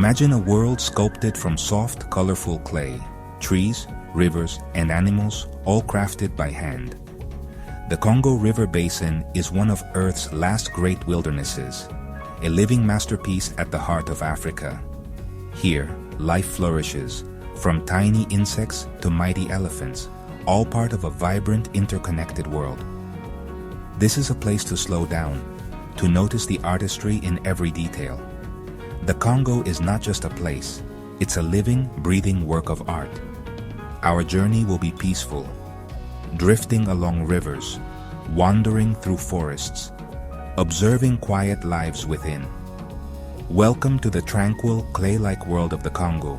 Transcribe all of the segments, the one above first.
Imagine a world sculpted from soft, colorful clay, trees, rivers, and animals, all crafted by hand. The Congo River Basin is one of Earth's last great wildernesses, a living masterpiece at the heart of Africa. Here, life flourishes, from tiny insects to mighty elephants, all part of a vibrant, interconnected world. This is a place to slow down, to notice the artistry in every detail. The Congo is not just a place, it's a living, breathing work of art. Our journey will be peaceful, drifting along rivers, wandering through forests, observing quiet lives within. Welcome to the tranquil, clay-like world of the Congo.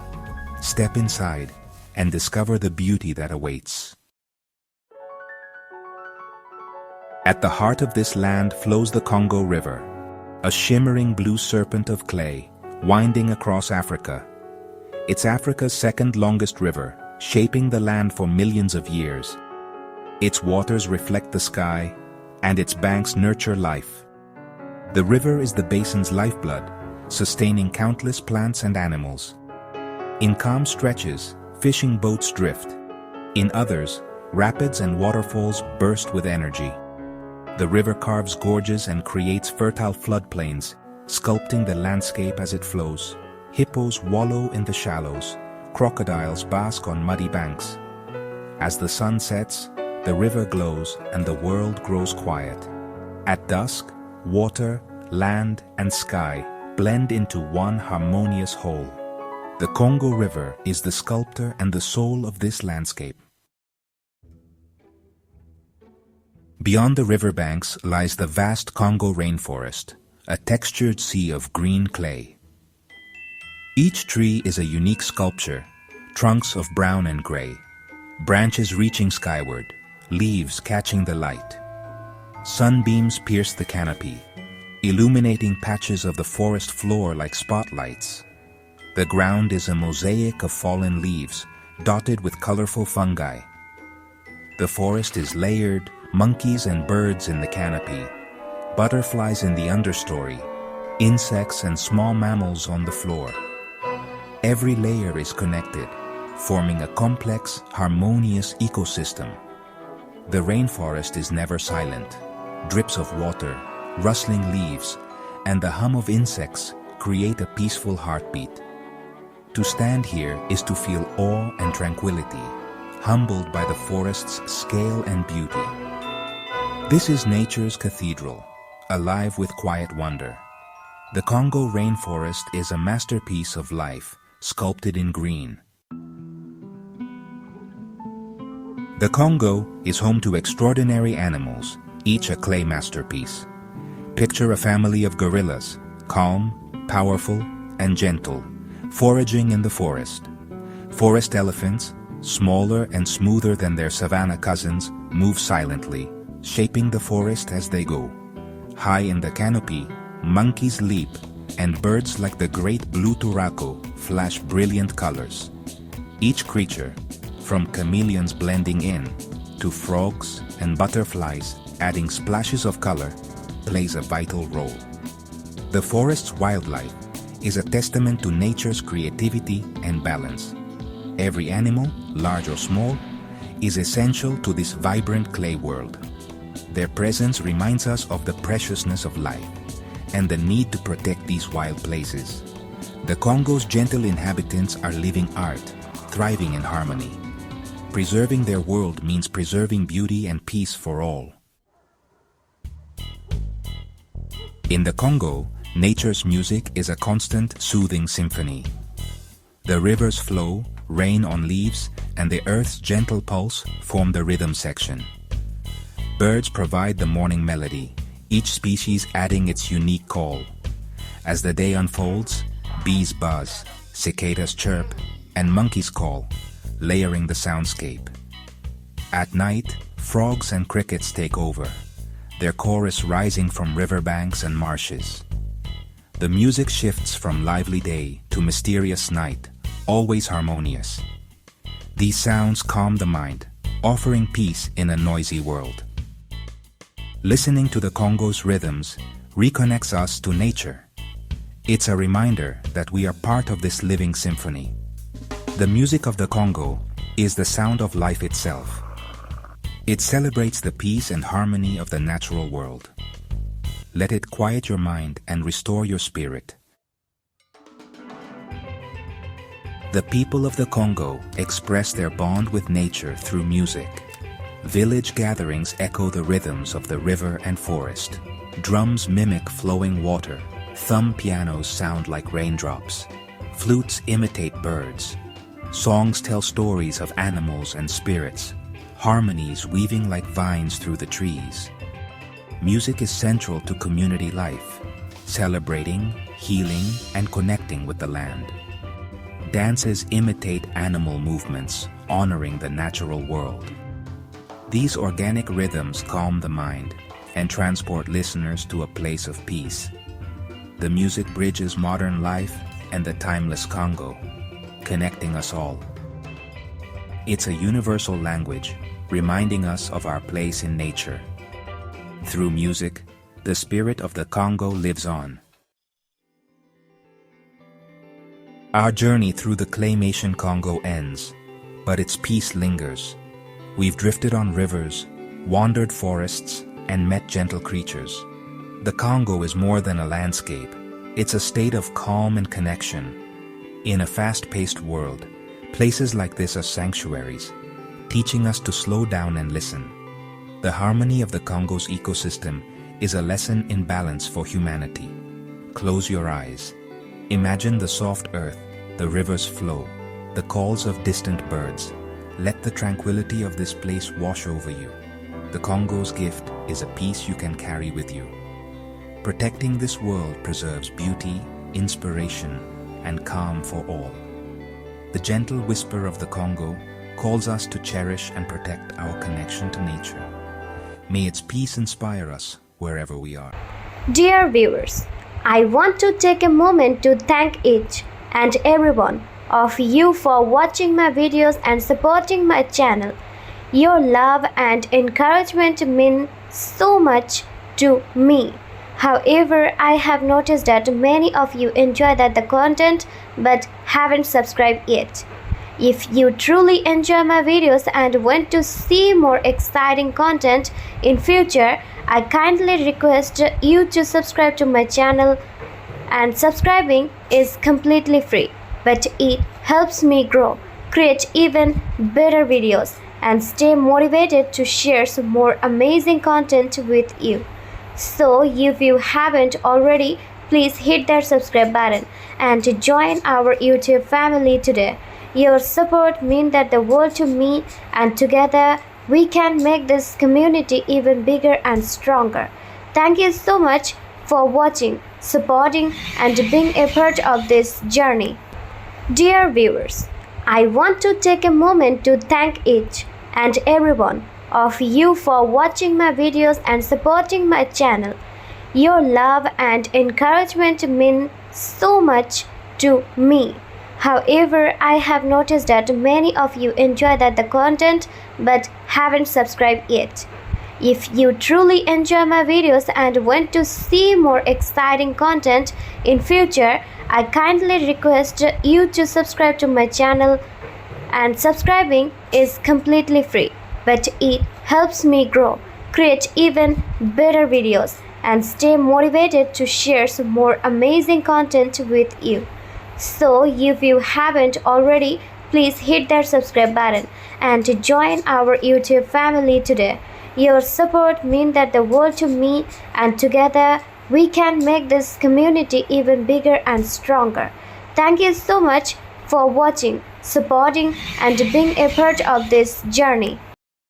Step inside and discover the beauty that awaits. At the heart of this land flows the Congo River, a shimmering blue serpent of clay, winding across Africa. It's Africa's second longest river, shaping the land for millions of years. Its waters reflect the sky, and its banks nurture life. The river is the basin's lifeblood, sustaining countless plants and animals. In calm stretches, fishing boats drift. In others, rapids and waterfalls burst with energy. The river carves gorges and creates fertile floodplains, sculpting the landscape as it flows. Hippos wallow in the shallows, crocodiles bask on muddy banks. As the sun sets, the river glows and the world grows quiet. At dusk, water, land, and sky blend into one harmonious whole. The Congo River is the sculptor and the soul of this landscape. Beyond the riverbanks lies the vast Congo rainforest, a textured sea of green clay. Each tree is a unique sculpture, trunks of brown and gray, branches reaching skyward, leaves catching the light. Sunbeams pierce the canopy, illuminating patches of the forest floor like spotlights. The ground is a mosaic of fallen leaves, dotted with colorful fungi. The forest is layered, monkeys and birds in the canopy, butterflies in the understory, insects and small mammals on the floor. Every layer is connected, forming a complex, harmonious ecosystem. The rainforest is never silent. Drips of water, rustling leaves, and the hum of insects create a peaceful heartbeat. To stand here is to feel awe and tranquility, humbled by the forest's scale and beauty. This is nature's cathedral, alive with quiet wonder. The Congo rainforest is a masterpiece of life, sculpted in green. The Congo is home to extraordinary animals, each a clay masterpiece. Picture a family of gorillas, calm, powerful, and gentle, foraging in the forest. Forest elephants, smaller and smoother than their savanna cousins, move silently, shaping the forest as they go. High in the canopy, monkeys leap, and birds like the great blue turaco flash brilliant colors. Each creature, from chameleons blending in, to frogs and butterflies adding splashes of color, plays a vital role. The forest's wildlife is a testament to nature's creativity and balance. Every animal, large or small, is essential to this vibrant clay world. Their presence reminds us of the preciousness of life and the need to protect these wild places. The Congo's gentle inhabitants are living art, thriving in harmony. Preserving their world means preserving beauty and peace for all. In the Congo, nature's music is a constant, soothing symphony. The rivers flow, rain on leaves, and the earth's gentle pulse form the rhythm section. Birds provide the morning melody, each species adding its unique call. As the day unfolds, bees buzz, cicadas chirp, and monkeys call, layering the soundscape. At night, frogs and crickets take over, their chorus rising from riverbanks and marshes. The music shifts from lively day to mysterious night, always harmonious. These sounds calm the mind, offering peace in a noisy world. Listening to the Congo's rhythms reconnects us to nature. It's a reminder that we are part of this living symphony. The music of the Congo is the sound of life itself. It celebrates the peace and harmony of the natural world. Let it quiet your mind and restore your spirit. The people of the Congo express their bond with nature through music. Village gatherings echo the rhythms of the river and forest. Drums mimic flowing water. Thumb pianos sound like raindrops. Flutes imitate birds. Songs tell stories of animals and spirits. Harmonies weaving like vines through the trees. Music is central to community life, celebrating, healing, and connecting with the land. Dances imitate animal movements, honoring the natural world. These organic rhythms calm the mind and transport listeners to a place of peace. The music bridges modern life and the timeless Congo, connecting us all. It's a universal language, reminding us of our place in nature. Through music, the spirit of the Congo lives on. Our journey through the claymation Congo ends, but its peace lingers. We've drifted on rivers, wandered forests, and met gentle creatures. The Congo is more than a landscape. It's a state of calm and connection. In a fast-paced world, places like this are sanctuaries, teaching us to slow down and listen. The harmony of the Congo's ecosystem is a lesson in balance for humanity. Close your eyes. Imagine the soft earth, the river's flow, the calls of distant birds. Let the tranquility of this place wash over you. The Congo's gift is a peace you can carry with you. Protecting this world preserves beauty, inspiration, and calm for all. The gentle whisper of the Congo calls us to cherish and protect our connection to nature. May its peace inspire us wherever we are. Dear viewers, I want to take a moment to thank each and every one of you for watching my videos and supporting my channel. Your love and encouragement mean so much to me. However, I have noticed that many of you enjoy the content but haven't subscribed yet. If you truly enjoy my videos and want to see more exciting content in future, I kindly request you to subscribe to my channel, and subscribing is completely free, but it helps me grow, create even better videos, and stay motivated to share some more amazing content with you. So if you haven't already, please hit that subscribe button and join our YouTube family today. Your support means that the world to me, and together we can make this community even bigger and stronger. Thank you so much for watching, supporting, and being a part of this journey. Dear viewers, I want to take a moment to thank each and every one of you for watching my videos and supporting my channel. Your love and encouragement mean so much to me. However, I have noticed that many of you enjoy the content but haven't subscribed yet. If you truly enjoy my videos and want to see more exciting content in future, I kindly request you to subscribe to my channel, and subscribing is completely free, but it helps me grow, create even better videos, and stay motivated to share some more amazing content with you. So if you haven't already, please hit that subscribe button and join our YouTube family today. Your support means that the world to me, and together we can make this community even bigger and stronger. Thank you so much for watching, supporting, and being a part of this journey.